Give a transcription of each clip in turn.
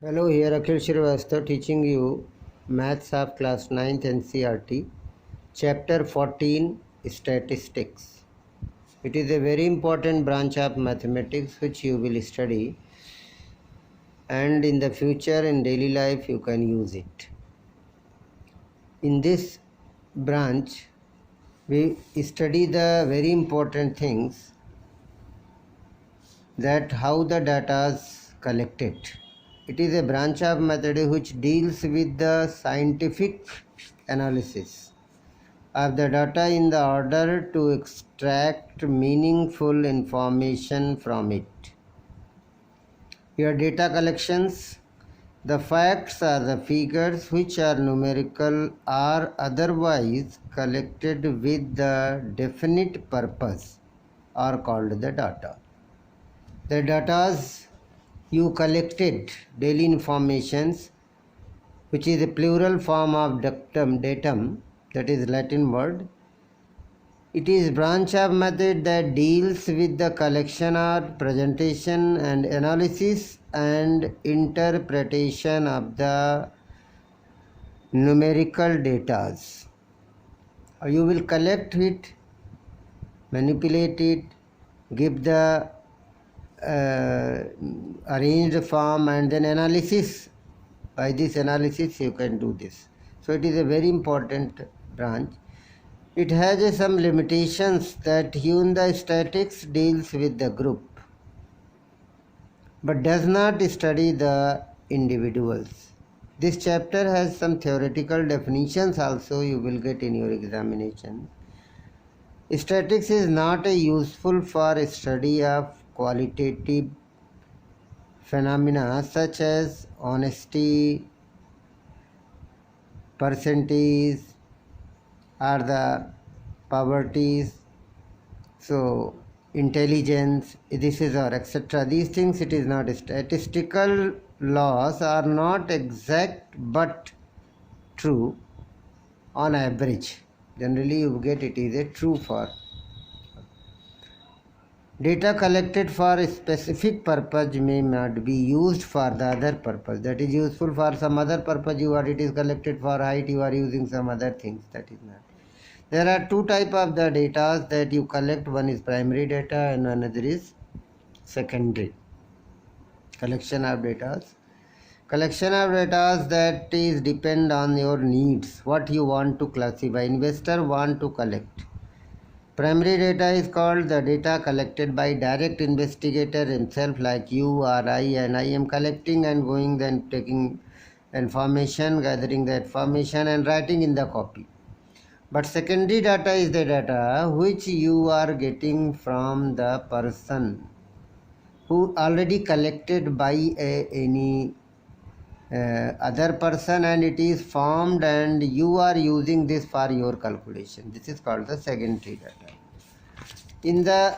Hello, here Akhil Shrivastava teaching you Maths of Class 9th NCERT, Chapter 14 Statistics. It is a very important branch of mathematics which you will study, and in the future in daily life you can use it. In this branch, we study the very important things, that how the data is collected. It is a branch of mathematics which deals with the scientific analysis of the data in the order to extract meaningful information from it. Your data collections, the facts or the figures which are numerical or otherwise collected with the definite purpose are called the data. The datas you collected, daily informations, which is a plural form of datum, that is Latin word. It is branch of method that deals with the collection or presentation and analysis and interpretation of the numerical datas. You will collect it, manipulate it, give the arranged form, and then analysis. By this analysis you can do this. So it is a very important branch. It has some limitations, that even the statistics deals with the group but does not study the individuals. This chapter has some theoretical definitions also you will get in your examination. Statistics is not useful for study of qualitative phenomena such as honesty, percentage, or the poverty, so intelligence, this is or etc. These things it is not. Statistical laws are not exact but true on average. Generally you get it is a true for. Data collected for a specific purpose may not be used for the other purpose. That is useful for some other purpose. It is collected for height, you are using some other things. That is not. There are two types of the data that you collect. One is primary data and another is secondary. Collection of data. Collection of data that is depend on your needs. What you want to classify. Investor want to collect. Primary data is called the data collected by direct investigator himself, like you or I, and I am collecting and going then taking information, gathering the information and writing in the copy. But secondary data is the data which you are getting from the person who already collected by any other person, and it is formed and you are using this for your calculation. This is called the secondary data. In the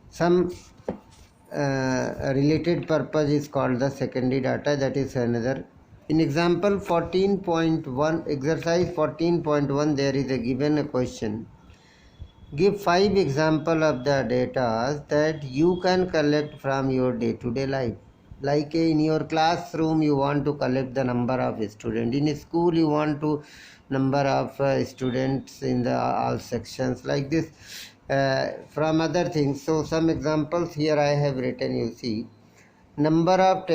some related purpose is called the secondary data, that is another. In example 14.1, exercise 14.1, there is a given a question. Give 5 example of the data that you can collect from your day-to-day life. Like in your classroom you want to collect the number of students. In school you want to number of students in the all sections, like this, from other things. So some examples here I have written, you see. Number of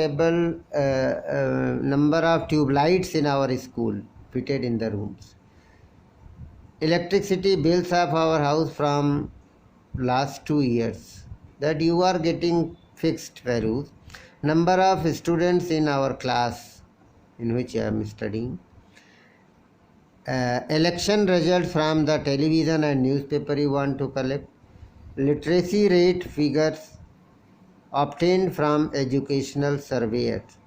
number of tube lights in our school fitted in the rooms. Electricity bills of our house from last 2 years, that you are getting fixed values. Number of students in our class in which I am studying. Election results from the television and newspaper you want to collect. Literacy rate figures obtained from educational surveyors.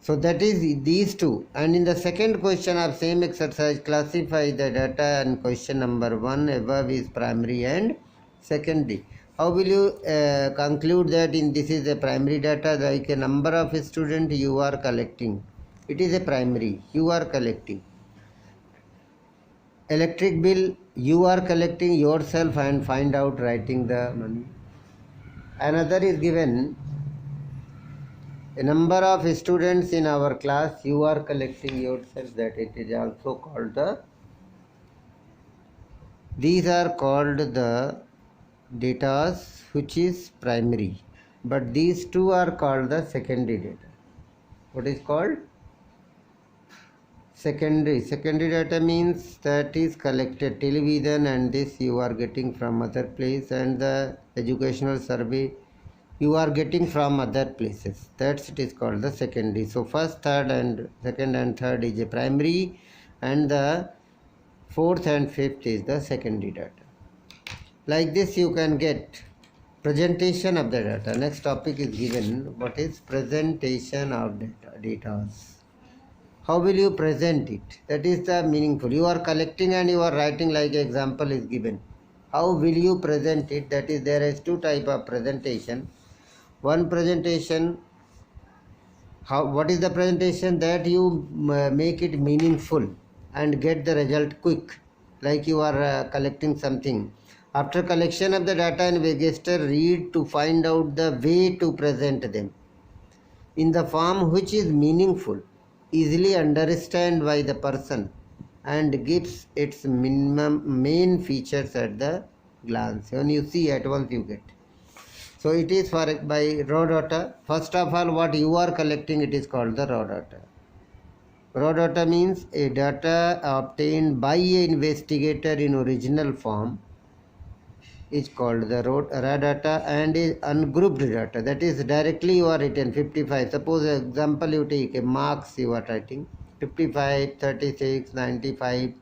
So that is these two. And in the second question of same exercise, classify the data, and question number 1 above is primary and secondary. How will you conclude that in this is a primary data, like a number of students you are collecting? It is a primary, you are collecting. Electric bill you are collecting yourself and find out writing the money. Another is given a number of students in our class, you are collecting yourself, that it is also called the, these are called the datas which is primary, but these two are called the secondary data. What is called? Secondary. Secondary data means that is collected television, and this you are getting from other place, and the educational survey you are getting from other places. That's it is called the secondary. So first, third and second and third is a primary, and the fourth and fifth is the secondary data. Like this you can get presentation of the data. Next topic is given, what is presentation of data. How will you present it? That is the meaningful. You are collecting and you are writing, like example is given. How will you present it? That is, there is two type of presentation. One presentation, what is the presentation? That you make it meaningful and get the result quick, like you are collecting something. After collection of the data, investigator read to find out the way to present them in the form which is meaningful, easily understood by the person, and gives its main features at the glance. When you see at once you get. So it is for by raw data. First of all, what you are collecting, it is called the raw data. Raw data means a data obtained by an investigator in original form is called the raw data, and is ungrouped data. That is directly you are written 55. Suppose example you take a marks you are writing 55, 36, 95,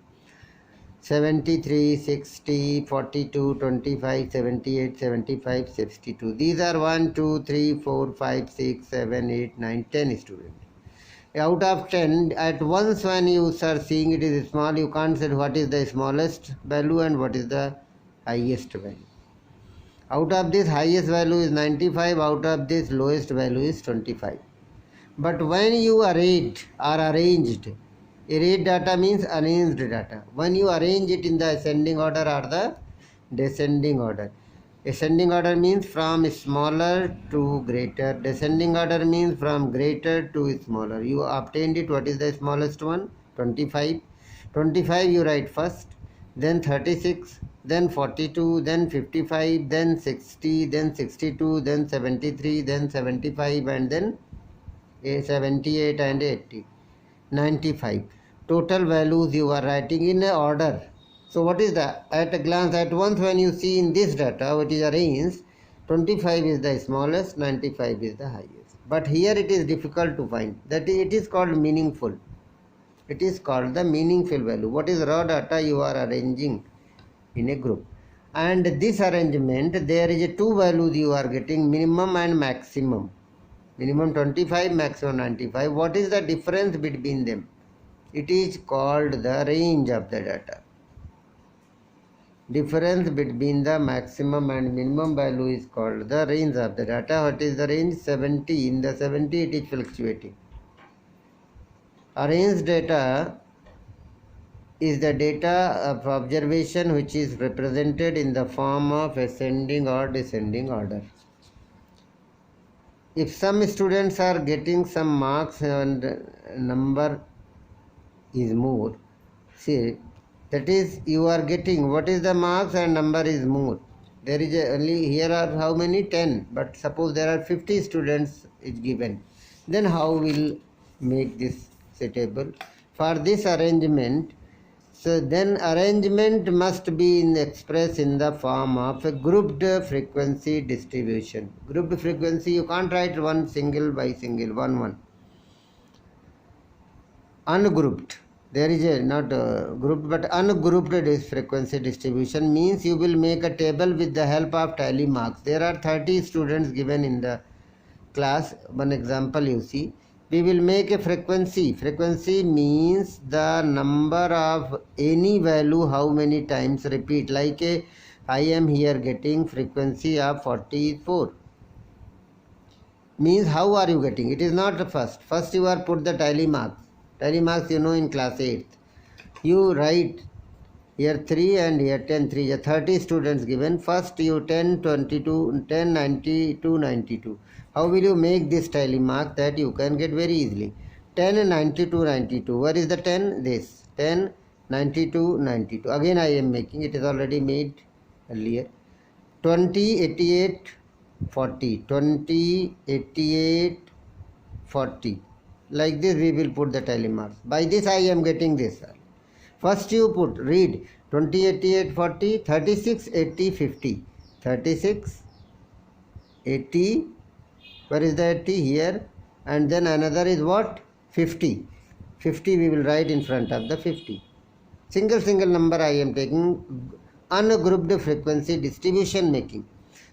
73, 60, 42, 25, 78, 75, 62. These are 1, 2, 3, 4, 5, 6, 7, 8, 9, 10 students. Out of 10, at once when you start seeing it is small, you can't say what is the smallest value and what is the highest value. Out of this, highest value is 95, out of this lowest value is 25. But when you arranged or arranged, arrayed data means arranged data. When you arrange it in the ascending order or the descending order. Ascending order means from smaller to greater. Descending order means from greater to smaller. You obtained it. What is the smallest one? 25. 25 you write first, then 36, then 42, then 55, then 60, then 62, then 73, then 75, and then 78 and 80. 95. Total values you are writing in a order. So what is that? At a glance, at once when you see in this data which is arranged, 25 is the smallest, 95 is the highest. But here it is difficult to find. That is, it is called meaningful. It is called the meaningful value. What is raw data you are arranging in a group? And this arrangement, there is a two values you are getting, minimum and maximum. Minimum 25, maximum 95. What is the difference between them? It is called the range of the data. Difference between the maximum and minimum value is called the range of the data. What is the range? 70. In the 70 it is fluctuating. Arranged data is the data of observation which is represented in the form of ascending or descending order. If some students are getting some marks and number is more, see, that is you are getting what is the marks and number is more. There is only here are how many? 10, but suppose there are 50 students is given. Then how will make this suitable? For this arrangement, so then arrangement must be expressed in the form of a grouped frequency distribution. Grouped frequency, you can't write one single by single, one. Ungrouped. There is a not grouped but ungrouped frequency distribution means you will make a table with the help of tally marks. There are 30 students given in the class. One example you see. We will make a frequency. Frequency means the number of any value how many times repeat. Like I am here getting frequency of 44. Means how are you getting? It is not the first. First you are put the tally marks. Tally marks you know in class 8. You write here 3 and here 10, 3. 30 students given. First you 10, 22, 10, 92, 92. How will you make this tally mark? That you can get very easily. 10, 92, 92. Where is the 10? This. 10, 92, 92. Again I am making. It is already made earlier. 20, 88, 40. 20, 88, 40. Like this we will put the tally marks. By this I am getting this. First you put, read 20, 88, 40, 36, 80, 50. 36, 80, where is the 80? Here. And then another is what? 50. 50 we will write in front of the 50. Single number I am taking, ungrouped frequency distribution making.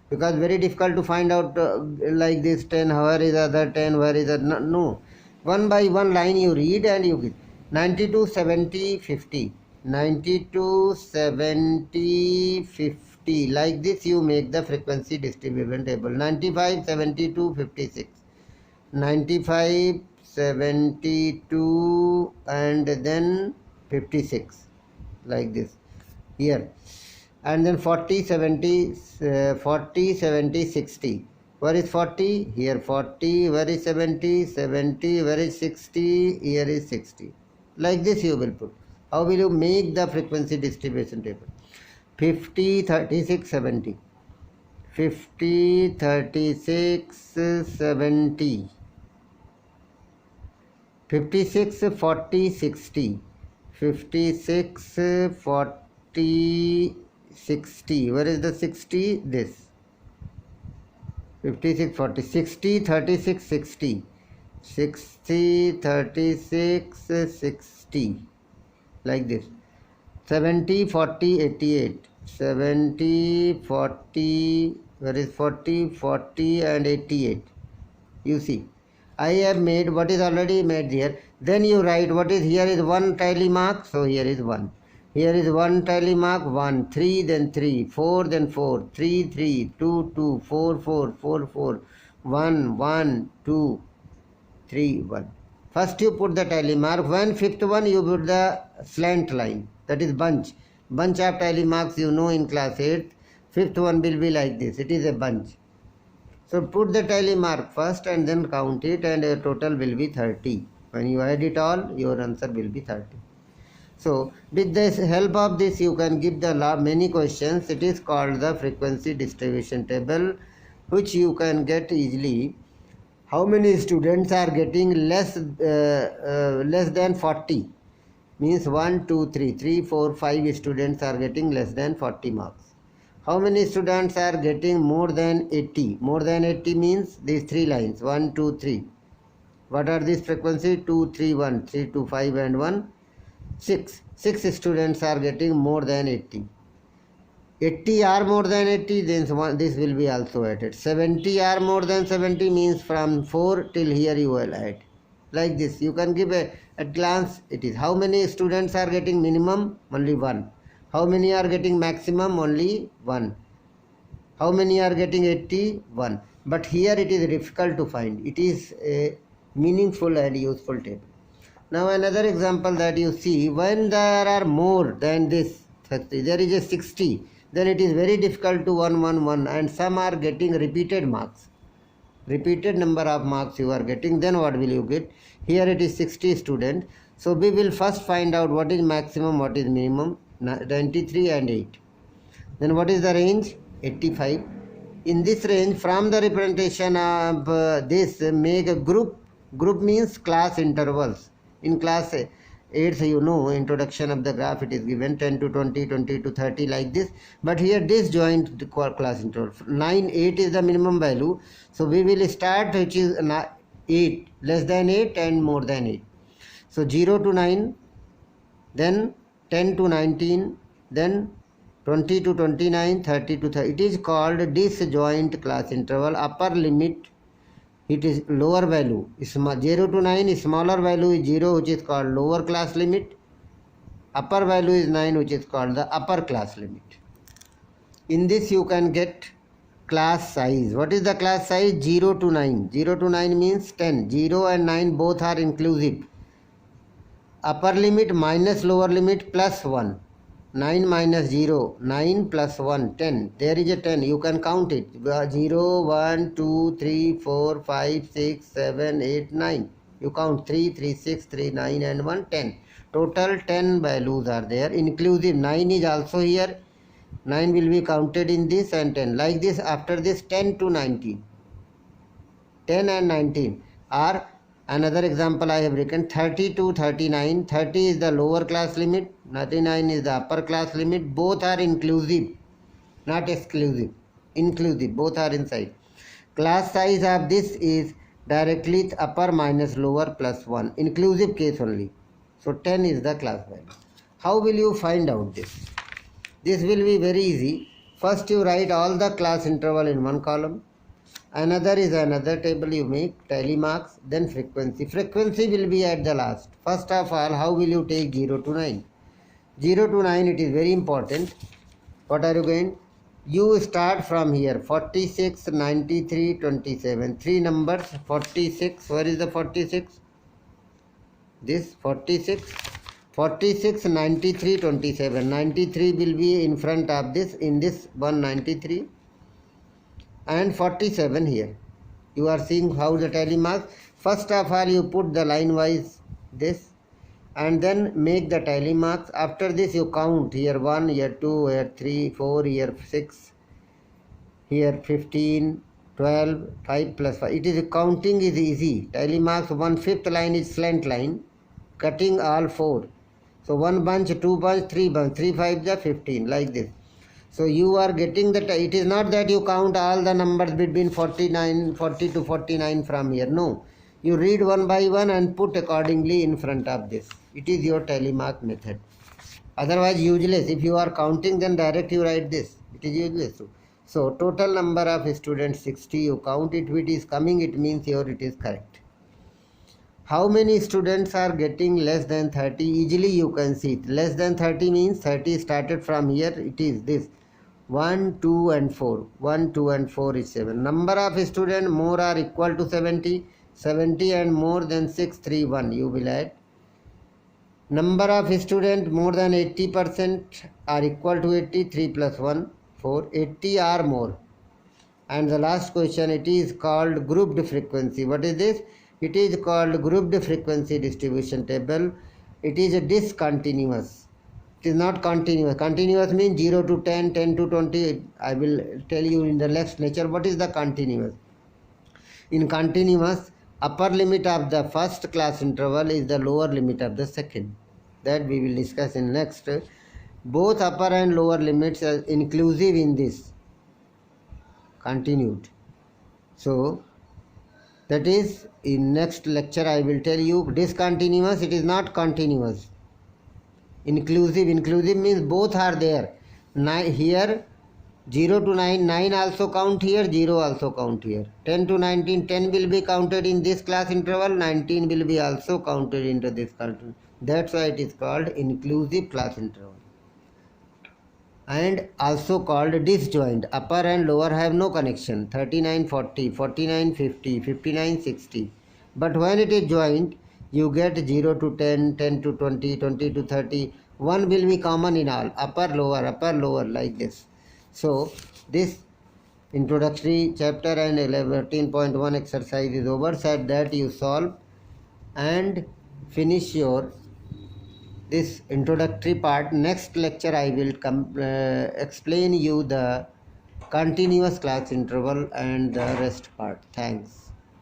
Because very difficult to find out like this 10, where is other 10, where is other, no. One by one line you read and you get 92, 70, 50. 92, 70, 50. Like this you make the frequency distribution table. 95, 72, 56. 95, 72 and then 56. Like this. Here. And then 40, 70, 40, 70, 60. Where is 40? Here 40. Where is 70? 70. Where is 60? Here is 60. Like this you will put. How will you make the frequency distribution table? 50, 36, 70. 50, 36, 70. 56, 40, 60. 56, 40, 60. Where is the 60? This. 56, 40, 60, 36, 60. 60, 36, 60. Like this. 70, 40, 88. 70, 40, where is 40, 40 and 88. You see. I have made what is already made here. Then you write what is here is one tally mark. So here is 1. Here is one tally mark, 1, 3, then 3, 4, then 4, 3, 3, 2, 2, 4, 4, 4, 4, 1, 1, 2, 3, 1. First you put the tally mark. When fifth one you put the slant line. That is bunch. Bunch of tally marks you know in class 8. Fifth one will be like this. It is a bunch. So put the tally mark first and then count it and your total will be 30. When you add it all, your answer will be 30. So with the help of this you can give the many questions. It is called the frequency distribution table, which you can get easily. How many students are getting less than 40? Means 1, 2, 3, 3, 4, 5 students are getting less than 40 marks. How many students are getting more than 80? More than 80 means these 3 lines, 1, 2, 3. What are these frequency? 2, 3, 1, 3, 2, 5 and 1, 6. 6 students are getting more than 80. 80 are more than 80, then this will be also added. 70 are more than 70 means from 4 till here you will add. Like this, you can give at glance it is. How many students are getting minimum? Only 1. How many are getting maximum? Only 1. How many are getting 80? 1. But here it is difficult to find. It is a meaningful and useful table. Now another example that you see, when there are more than this 30, there is a 60, then it is very difficult to 1, 1, 1 and some are getting repeated marks. Repeated number of marks you are getting, then what will you get? Here it is 60 students. So we will first find out what is maximum, what is minimum, 93 and 8. Then what is the range? 85. In this range, from the representation of this, make a group. Group means class intervals. In class 8, you know, introduction of the graph, it is given 10 to 20, 20 to 30 like this. But here disjoint class interval. 9, 8 is the minimum value. So we will start which is 8, less than 8 and more than 8. So 0 to 9, then 10 to 19, then 20 to 29, 30 to 30. It is called disjoint class interval. Upper limit, it is lower value. 0 to 9, smaller value is 0, which is called lower class limit. Upper value is 9, which is called the upper class limit. In this you can get class size. What is the class size? 0 to 9. 0 to 9 means 10. 0 and 9 both are inclusive. Upper limit minus lower limit plus 1. 9 minus 0, 9 plus 1, 10. There is a 10. You can count it. 0, 1, 2, 3, 4, 5, 6, 7, 8, 9. You count 3, 3, 6, 3, 9 and 1, 10. Total 10 values are there. Inclusive 9 is also here. 9 will be counted in this and 10. Like this, after this 10 to 19. 10 and 19 are another example I have written. 30 to 39. 30 is the lower class limit. 39 is the upper class limit. Both are inclusive, not exclusive. Inclusive. Both are inside. Class size of this is directly upper minus lower plus 1. Inclusive case only. So 10 is the class value. How will you find out this? This will be very easy. First you write all the class interval in one column. Another is another table you make, tally marks, then frequency. Frequency will be at the last. First of all, how will you take 0 to 9? 0 to 9, it is very important. What are you going? You start from here, 46, 93, 27. Three numbers, 46. Where is the 46? This 46. 46, 93, 27. 93 will be in front of this, in this 193. And 47 here. You are seeing how the tally marks. First of all, you put the line wise this and then make the tally marks. After this, you count here 1, here 2, here 3, 4, here 6, here 15, 12, 5 plus 5. It is counting is easy. Tally marks 1/5 line is slant line, cutting all 4. So 1 bunch, 2 bunch, 3 bunch, 3 5 is 15 like this. So you are getting that. It is not that you count all the numbers between 40 to 49 from here. No. You read one by one and put accordingly in front of this. It is your tally mark method. Otherwise useless. If you are counting, then direct you write this. It is useless. So total number of students 60. You count it. If it is coming, it means here it is correct. How many students are getting less than 30? Easily you can see it. Less than 30 means 30 started from here. It is this. 1, 2 and 4. 1, 2 and 4 is 7. Number of students more or equal to 70. 70 and more than 6, 3, 1. You will add. Number of students more than 80% are equal to 80. 3 plus 1, 4. 80 or more. And the last question, it is called grouped frequency. What is this? It is called grouped frequency distribution table. It is a discontinuous. It is not continuous. Continuous means 0 to 10, 10 to 20. I will tell you in the next lecture what is the continuous. In continuous, upper limit of the first class interval is the lower limit of the second. That we will discuss in next. Both upper and lower limits are inclusive in this. Continued. So, that is in next lecture I will tell you. Discontinuous, it is not continuous. Inclusive means both are there. Here 0 to 9, 9 also count here, 0 also count here. 10 to 19, 10 will be counted in this class interval, 19 will be also counted into this class interval. That's why it is called inclusive class interval. And also called disjoint. Upper and lower have no connection. 39, 40, 49, 50, 59, 60. But when it is joint, you get 0 to 10, 10 to 20, 20 to 30. 1 will be common in all. Upper, lower like this. So, this introductory chapter and 13.1 exercise is over. Said that you solve and finish your this introductory part. Next lecture I will explain you the continuous class interval and the rest part. Thanks.